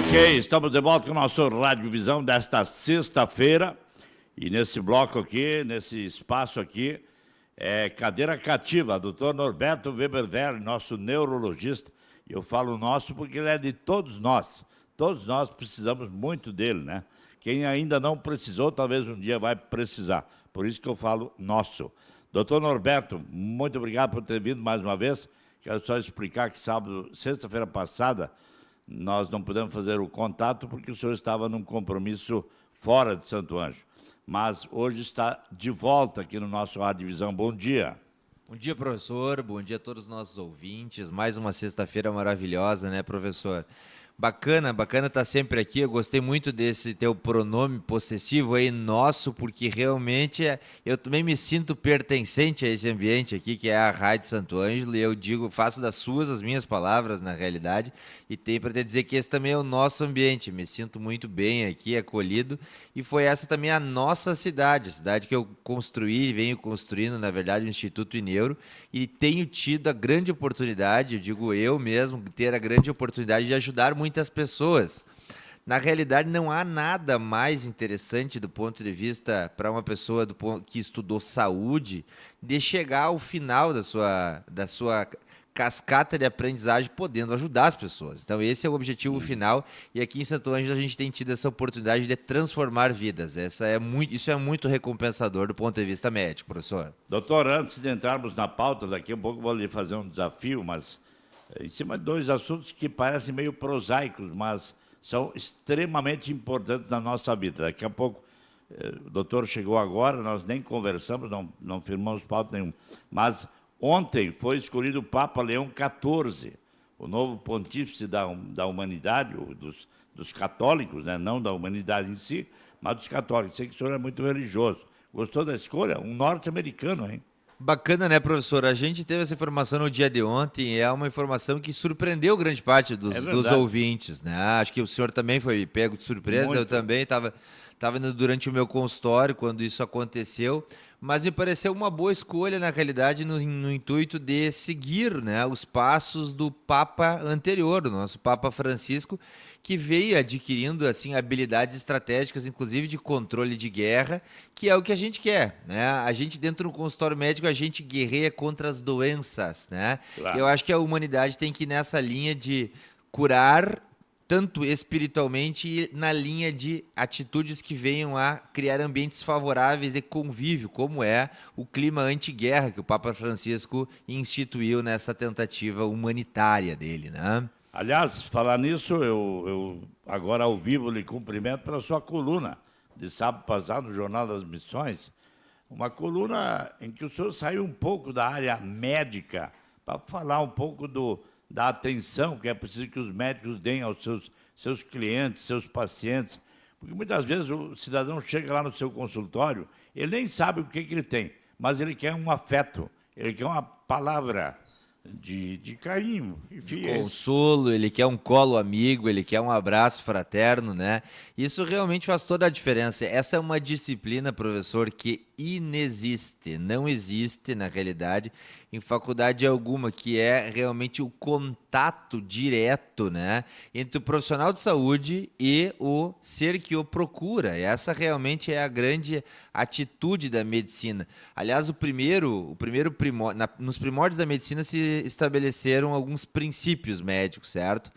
Ok, estamos de volta com o nosso Rádio Visão desta sexta-feira. E nesse bloco aqui, nesse espaço aqui, é cadeira cativa, doutor Norberto Weber, nosso neurologista. E eu falo nosso porque ele é de todos nós. Todos nós precisamos muito dele, né? Quem ainda não precisou, talvez um dia vai precisar. Por isso que eu falo nosso. Doutor Norberto, muito obrigado por ter vindo mais uma vez. Quero só explicar que sexta-feira passada, nós não pudemos fazer o contato porque o senhor estava num compromisso fora de Santo Anjo. Mas hoje está de volta aqui no nosso Rádio Visão. Bom dia. Bom dia, professor. Bom dia a todos os nossos ouvintes. Mais uma sexta-feira maravilhosa, né, professor? Bacana estar sempre aqui. Eu gostei muito desse teu pronome possessivo aí, nosso, porque realmente eu também me sinto pertencente a esse ambiente aqui, que é a Rádio Santo Ângelo, e eu digo, faço das suas as minhas palavras, na realidade, e tenho para te dizer que esse também é o nosso ambiente. Me sinto muito bem aqui, acolhido, e foi essa também a nossa cidade, a cidade que eu construí, venho construindo, na verdade, o Instituto Ineuro, e tenho tido a grande oportunidade, eu digo eu mesmo, ter a grande oportunidade de ajudar muitas pessoas. Na realidade, não há nada mais interessante do ponto de vista para uma pessoa que estudou saúde de chegar ao final da sua cascata de aprendizagem podendo ajudar as pessoas. Então esse é o objetivo final, e aqui em Santo Ângelo a gente tem tido essa oportunidade de transformar vidas. Isso é muito recompensador do ponto de vista médico, professor. Doutor, antes de entrarmos na pauta, daqui a pouco vou lhe fazer um desafio, mas em cima de dois assuntos que parecem meio prosaicos, mas são extremamente importantes na nossa vida. Daqui a pouco, o doutor chegou agora, nós nem conversamos, não firmamos pauta nenhuma, mas ontem foi escolhido o Papa Leão XIV, o novo pontífice da humanidade, dos católicos, né? Não da humanidade em si, mas dos católicos. Sei que o senhor é muito religioso. Gostou da escolha? Um norte-americano, hein? Bacana, né, professor? A gente teve essa informação no dia de ontem, é uma informação que surpreendeu grande parte dos ouvintes, né? Acho que o senhor também foi pego de surpresa, muito. Eu também estava indo durante o meu consultório quando isso aconteceu, mas me pareceu uma boa escolha, na realidade, no intuito de seguir, né, os passos do Papa anterior, do nosso Papa Francisco, que veio adquirindo assim habilidades estratégicas, inclusive de controle de guerra, que é o que a gente quer, né? A gente dentro do consultório médico, a gente guerreia contra as doenças, né? Claro. Eu acho que a humanidade tem que ir nessa linha de curar tanto espiritualmente e na linha de atitudes que venham a criar ambientes favoráveis de convívio, como é o clima anti-guerra que o Papa Francisco instituiu nessa tentativa humanitária dele, né? Aliás, falar nisso, eu agora ao vivo lhe cumprimento pela sua coluna de sábado passado no Jornal das Missões, uma coluna em que o senhor saiu um pouco da área médica para falar um pouco da atenção que é preciso que os médicos deem aos seus clientes, seus pacientes, porque muitas vezes o cidadão chega lá no seu consultório, ele nem sabe o que ele tem, mas ele quer um afeto, ele quer uma palavra de carinho, enfim, de consolo, ele quer um colo amigo, ele quer um abraço fraterno, né? Isso realmente faz toda a diferença. Essa é uma disciplina, professor, que inexiste, não existe na realidade em faculdade alguma, que é realmente o contato direto, né, entre o profissional de saúde e o ser que o procura. Essa realmente é a grande atitude da medicina. Aliás, nos primórdios da medicina se estabeleceram alguns princípios médicos, certo?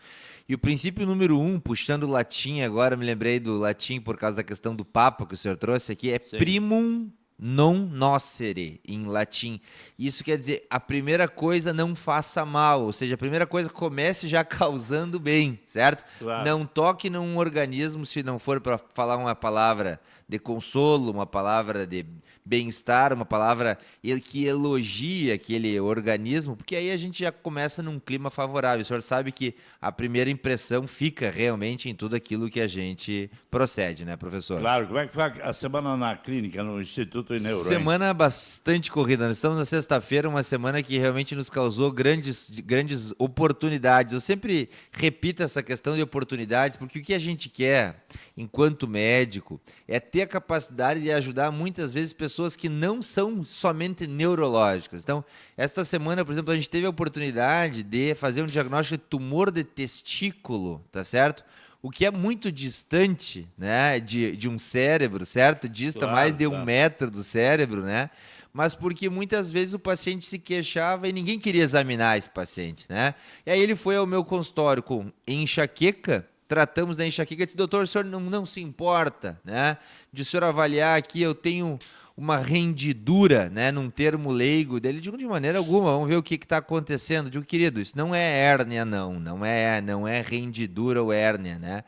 E o princípio número 1, puxando o latim, agora me lembrei do latim por causa da questão do Papa que o senhor trouxe aqui, é Sim. Primum non nocere, em latim. Isso quer dizer, a primeira coisa não faça mal, ou seja, a primeira coisa comece já causando bem, certo? Claro. Não toque num organismo se não for para falar uma palavra de consolo, uma palavra de bem-estar, uma palavra que elogie aquele organismo, porque aí a gente já começa num clima favorável. O senhor sabe que a primeira impressão fica realmente em tudo aquilo que a gente procede, né, professor? Claro. Como é que foi a semana na clínica, no Instituto Ineuro? Semana bastante corrida. Nós estamos na sexta-feira, uma semana que realmente nos causou grandes oportunidades. Eu sempre repito essa questão de oportunidades, porque o que a gente quer, enquanto médico, é ter a capacidade de ajudar muitas vezes pessoas que não são somente neurológicas. Então, esta semana, por exemplo, a gente teve a oportunidade de fazer um diagnóstico de tumor de testículo, tá certo? o que é muito distante, né, de um cérebro, certo? Dista Claro, mais de um claro. metro do cérebro, né? Mas porque muitas vezes o paciente se queixava e ninguém queria examinar esse paciente, né? E aí ele foi ao meu consultório com enxaqueca, tratamos da enxaqueca e disse, doutor, o senhor não se importa, né? De o senhor avaliar aqui, eu tenho uma rendidura, né, num termo leigo dele, digo de maneira alguma, vamos ver o que está acontecendo. Digo, querido, isso não é hérnia, não é rendidura ou hérnia, né?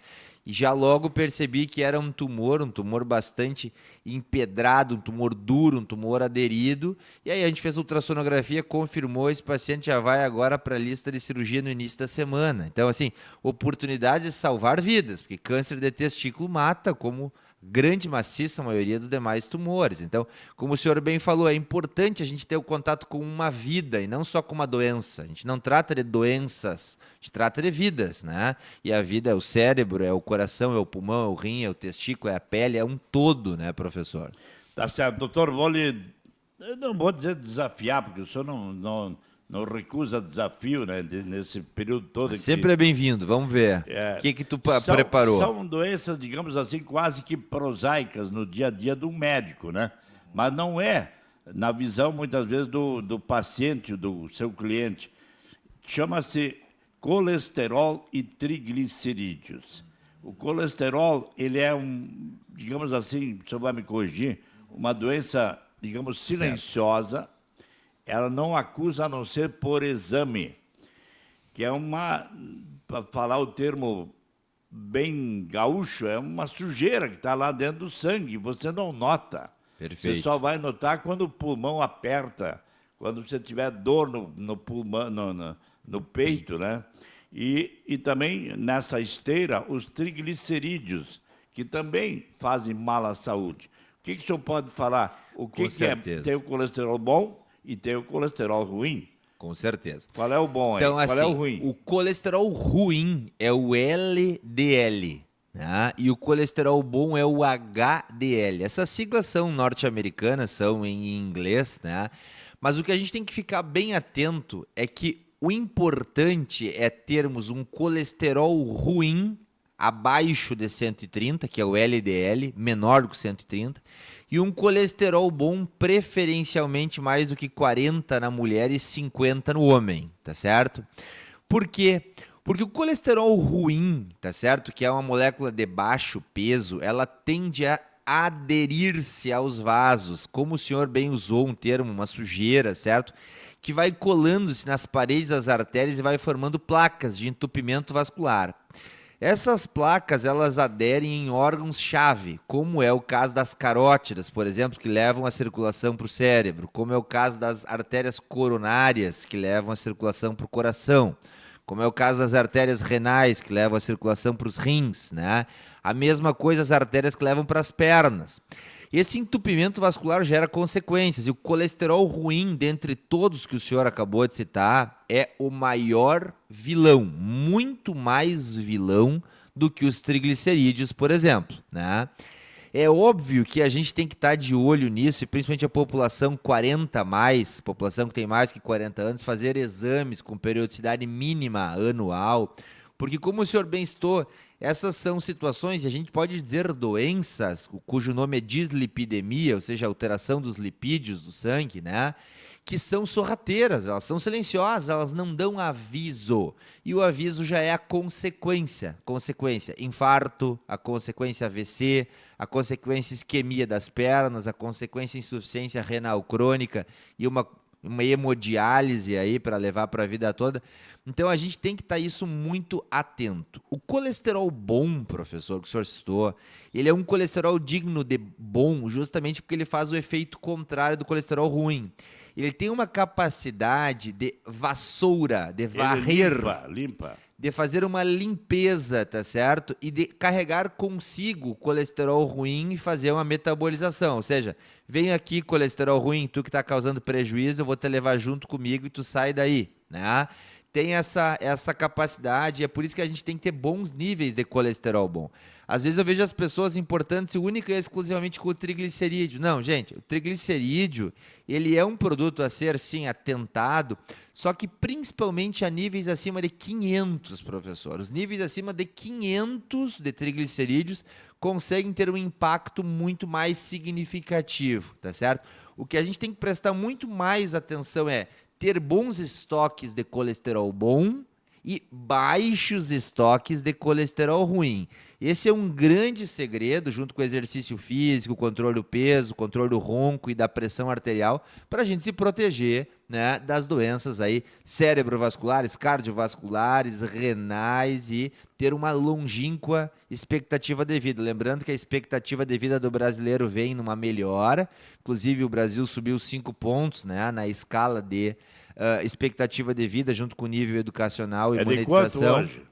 E já logo percebi que era um tumor bastante empedrado, um tumor duro, um tumor aderido. E aí a gente fez a ultrassonografia, confirmou, esse paciente já vai agora para a lista de cirurgia no início da semana. Então, assim, oportunidade de salvar vidas, porque câncer de testículo mata, como grande maciça maioria dos demais tumores. Então, como o senhor bem falou, é importante a gente ter o contato com uma vida e não só com uma doença. A gente não trata de doenças, a gente trata de vidas, né? E a vida é o cérebro, é o coração, é o pulmão, é o rim, é o testículo, é a pele, é um todo, né, professor? Tá certo, doutor, eu não vou dizer desafiar, porque o senhor não recusa desafio, né, nesse período todo. Mas sempre é bem-vindo, vamos ver. O que tu preparou? São doenças, digamos assim, quase que prosaicas no dia a dia do médico, né? Mas não é na visão, muitas vezes, do paciente, do seu cliente. Chama-se colesterol e triglicerídeos. O colesterol, ele é digamos assim, o senhor vai me corrigir, uma doença, digamos, silenciosa. Ela não acusa a não ser por exame, que é para falar o termo bem gaúcho, é uma sujeira que está lá dentro do sangue, você não nota. Perfeito. Você só vai notar quando o pulmão aperta, quando você tiver dor no pulmão, no peito, né? E também nessa esteira, os triglicerídeos, que também fazem mal à saúde. O que o senhor pode falar? O que é ter o colesterol bom e ter o colesterol ruim? Com certeza. Qual é o bom aí? Então, Qual assim, é o ruim? o colesterol ruim é o LDL, né? E o colesterol bom é o HDL. Essas siglas são norte-americanas, são em inglês, né? Mas o que a gente tem que ficar bem atento é que o importante é termos um colesterol ruim abaixo de 130, que é o LDL, menor do que 130, e um colesterol bom preferencialmente mais do que 40 na mulher e 50 no homem, tá certo? Por quê? Porque o colesterol ruim, tá certo? Que é uma molécula de baixo peso, ela tende a aderir-se aos vasos, como o senhor bem usou um termo, uma sujeira, certo? Que vai colando-se nas paredes das artérias e vai formando placas de entupimento vascular. Essas placas, elas aderem em órgãos-chave, como é o caso das carótidas, por exemplo, que levam a circulação para o cérebro, como é o caso das artérias coronárias, que levam a circulação para o coração, como é o caso das artérias renais, que levam a circulação para os rins, né? A mesma coisa as artérias que levam para as pernas. Esse entupimento vascular gera consequências, e o colesterol ruim, dentre todos que o senhor acabou de citar, é o maior vilão, muito mais vilão do que os triglicerídeos, por exemplo, né? É óbvio que a gente tem que estar de olho nisso, e principalmente a população 40 a mais, população que tem mais que 40 anos, fazer exames com periodicidade mínima anual, porque como o senhor bem citou, essas são situações, e a gente pode dizer doenças, cujo nome é dislipidemia, ou seja, alteração dos lipídios do sangue, né? Que são sorrateiras, elas são silenciosas, elas não dão aviso. E o aviso já é a consequência. Infarto, a consequência AVC, a consequência isquemia das pernas, a consequência insuficiência renal crônica e uma hemodiálise aí para levar para a vida toda. Então a gente tem que estar isso muito atento. O colesterol bom, professor, que o senhor citou, ele é um colesterol digno de bom, justamente porque ele faz o efeito contrário do colesterol ruim. Ele tem uma capacidade de vassoura, de varrer, limpa. de fazer uma limpeza, tá certo? E de carregar consigo o colesterol ruim e fazer uma metabolização. Ou seja, vem aqui colesterol ruim, tu que está causando prejuízo, eu vou te levar junto comigo e tu sai daí, né? tem essa capacidade, é por isso que a gente tem que ter bons níveis de colesterol bom. Às vezes eu vejo as pessoas importantes única e exclusivamente com o triglicerídeo. Não, gente, o triglicerídeo, ele é um produto a ser, sim, atentado, só que principalmente a níveis acima de 500, professor. Os níveis acima de 500 de triglicerídeos conseguem ter um impacto muito mais significativo, tá certo? O que a gente tem que prestar muito mais atenção é ter bons estoques de colesterol bom e baixos estoques de colesterol ruim. Esse é um grande segredo, junto com o exercício físico, o controle do peso, o controle do ronco e da pressão arterial, para a gente se proteger, né, das doenças aí cerebrovasculares, cardiovasculares, renais e ter uma longínqua expectativa de vida. Lembrando que a expectativa de vida do brasileiro vem numa melhora, inclusive o Brasil subiu 5 pontos, né, na escala de expectativa de vida junto com o nível educacional e monetização. De quanto hoje?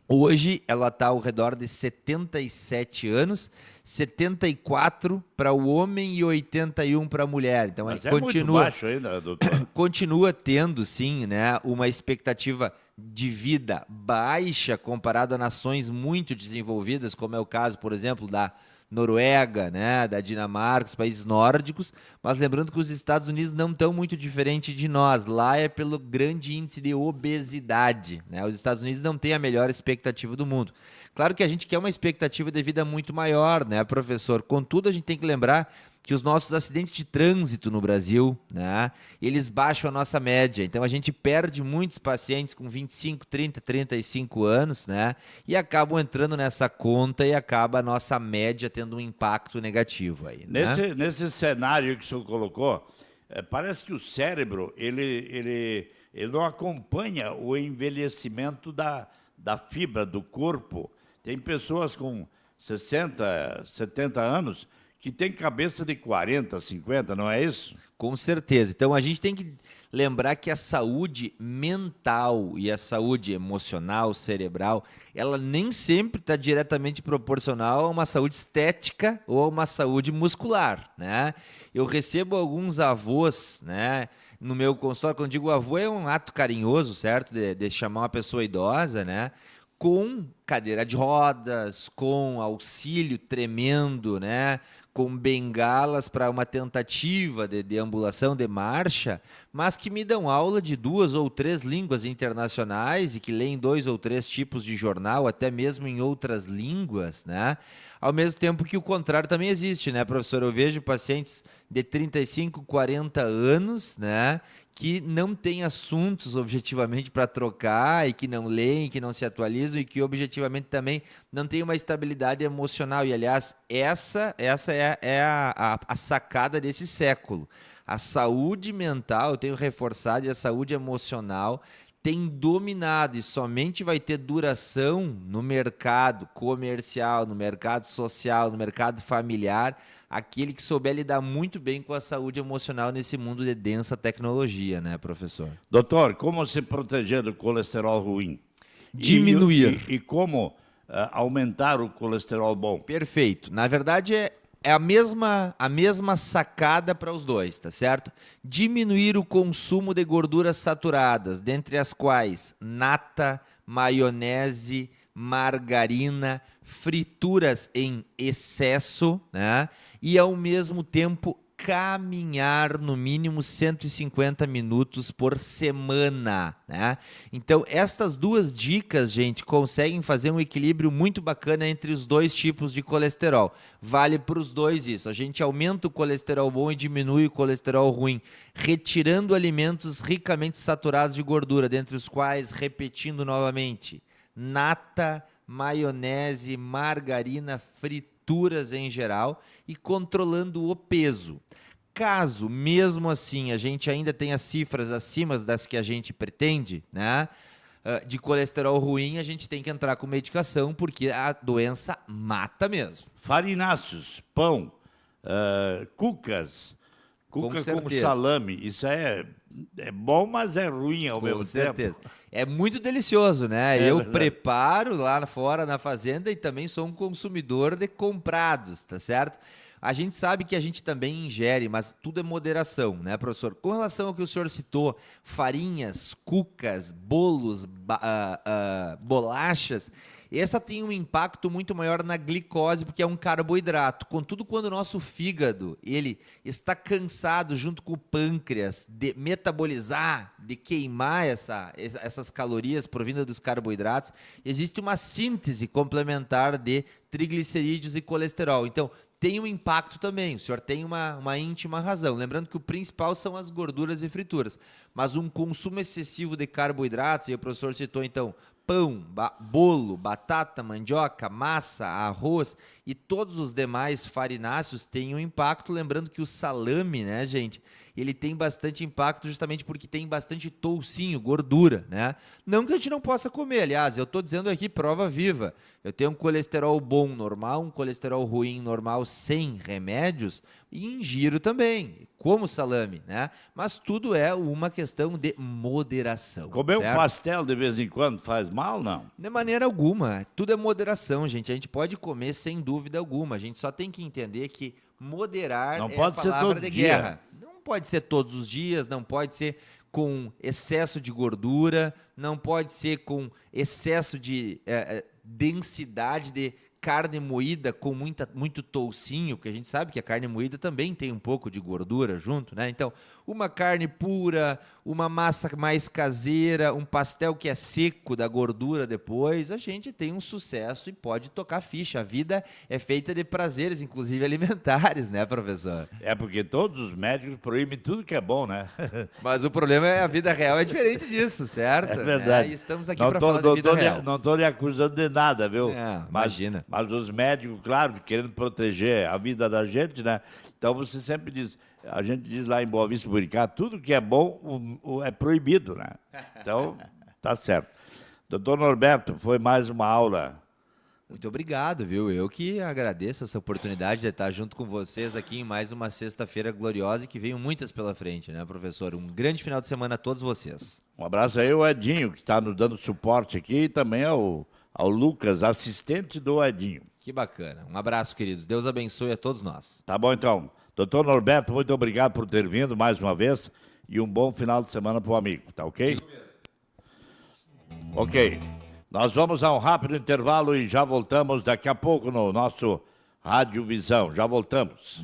Hoje ela está ao redor de 77 anos, 74 para o homem e 81 para a mulher. Então Mas continua muito baixo ainda, doutor. continua tendo, sim, né, uma expectativa de vida baixa comparado a nações muito desenvolvidas, como é o caso, por exemplo, da Noruega, né, da Dinamarca, os países nórdicos, mas lembrando que os Estados Unidos não estão muito diferente de nós. Lá é pelo grande índice de obesidade, né? Os Estados Unidos não têm a melhor expectativa do mundo. Claro que a gente quer uma expectativa de vida muito maior, né, professor? Contudo, a gente tem que lembrar que os nossos acidentes de trânsito no Brasil, né, eles baixam a nossa média. Então, a gente perde muitos pacientes com 25, 30, 35 anos, né, e acabam entrando nessa conta e acaba a nossa média tendo um impacto negativo aí, né? Nesse cenário que o senhor colocou, parece que o cérebro, ele não acompanha o envelhecimento da fibra do corpo. Tem pessoas com 60, 70 anos que tem cabeça de 40, 50, não é isso? Com certeza. Então a gente tem que lembrar que a saúde mental e a saúde emocional, cerebral, ela nem sempre está diretamente proporcional a uma saúde estética ou a uma saúde muscular, né? Eu recebo alguns avós, né, no meu consultório. Quando digo avô, é um ato carinhoso, certo? De chamar uma pessoa idosa, né? Com cadeira de rodas, com auxílio tremendo, né? Com bengalas para uma tentativa de deambulação, de marcha, mas que me dão aula de 2 ou 3 línguas internacionais e que leem 2 ou 3 tipos de jornal, até mesmo em outras línguas, né? Ao mesmo tempo que o contrário também existe, né, professor? Eu vejo pacientes de 35, 40 anos, né, que não têm assuntos objetivamente para trocar e que não leem, que não se atualizam e que objetivamente também não têm uma estabilidade emocional. E, aliás, essa é a sacada desse século. A saúde mental, eu tenho reforçado, e a saúde emocional tem dominado e somente vai ter duração no mercado comercial, no mercado social, no mercado familiar, aquele que souber lidar muito bem com a saúde emocional nesse mundo de densa tecnologia, né, professor? Doutor, como se proteger do colesterol ruim? Diminuir. E como aumentar o colesterol bom? Perfeito. Na verdade, é a mesma sacada para os dois, tá certo? Diminuir o consumo de gorduras saturadas, dentre as quais nata, maionese, margarina, frituras em excesso, né? E ao mesmo tempo caminhar no mínimo 150 minutos por semana, né? Então, estas duas dicas, gente, conseguem fazer um equilíbrio muito bacana entre os dois tipos de colesterol. Vale para os dois isso. A gente aumenta o colesterol bom e diminui o colesterol ruim, retirando alimentos ricamente saturados de gordura, dentre os quais, repetindo novamente, nata, maionese, margarina, frituras em geral e controlando o peso. Caso, mesmo assim, a gente ainda tenha cifras acima das que a gente pretende, né, de colesterol ruim, a gente tem que entrar com medicação, porque a doença mata mesmo. Farináceos, pão, cuca com salame, isso é bom, mas é ruim ao mesmo tempo. É muito delicioso, né? Eu preparo lá fora na fazenda e também sou um consumidor de comprados, tá certo? A gente sabe que a gente também ingere, mas tudo é moderação, né, professor? Com relação ao que o senhor citou, farinhas, cucas, bolos, bolachas, essa tem um impacto muito maior na glicose, porque é um carboidrato. Contudo, quando o nosso fígado ele está cansado, junto com o pâncreas, de metabolizar, de queimar essas calorias provindas dos carboidratos, existe uma síntese complementar de triglicerídeos e colesterol. Então, tem um impacto também, o senhor tem uma íntima razão. Lembrando que o principal são as gorduras e frituras, mas um consumo excessivo de carboidratos, e o professor citou então pão, bolo, batata, mandioca, massa, arroz e todos os demais farináceos têm um impacto. Lembrando que o salame, né, gente, ele tem bastante impacto justamente porque tem bastante toucinho, gordura, né? Não que a gente não possa comer, aliás, eu estou dizendo aqui prova viva. Eu tenho um colesterol bom normal, um colesterol ruim normal sem remédios e ingiro também, como salame, né? Mas tudo é uma questão de moderação. Comer certo? um pastel de vez em quando faz mal, não? De maneira alguma, tudo é moderação, gente. A gente pode comer sem dúvida alguma. A gente só tem que entender que moderar Não é pode a ser palavra todo de dia. guerra. Não pode ser todos os dias, não pode ser com excesso de gordura, não pode ser com excesso de densidade de carne moída com muito toucinho, porque a gente sabe que a carne moída também tem um pouco de gordura junto, né? Então, uma carne pura, uma massa mais caseira, um pastel que é seco da gordura depois, a gente tem um sucesso e pode tocar ficha. A vida é feita de prazeres, inclusive alimentares, né, professor? É porque todos os médicos proíbem tudo que é bom, né? Mas o problema é a vida real é diferente disso, certo? É verdade. E estamos aqui Não para tô- falar não da vida tô real. Não estou lhe acusando de nada, viu? Não, imagina. Mas os médicos, claro, querendo proteger a vida da gente, né? Então você sempre diz, a gente diz lá em Boa Vista Buricá, tudo que é bom é proibido, né? Então, tá certo. Doutor Norberto, foi mais uma aula. Muito obrigado, viu? Eu que agradeço essa oportunidade de estar junto com vocês aqui em mais uma sexta-feira gloriosa e que venham muitas pela frente, né, professor? Um grande final de semana a todos vocês. Um abraço aí ao Edinho, que está nos dando suporte aqui, e também ao Lucas, assistente do Edinho. Que bacana. Um abraço, queridos. Deus abençoe a todos nós. Tá bom, então. Doutor Norberto, muito obrigado por ter vindo mais uma vez e um bom final de semana para o amigo, tá ok? Ok. Nós vamos a um rápido intervalo e já voltamos daqui a pouco no nosso Rádio Visão. Já voltamos.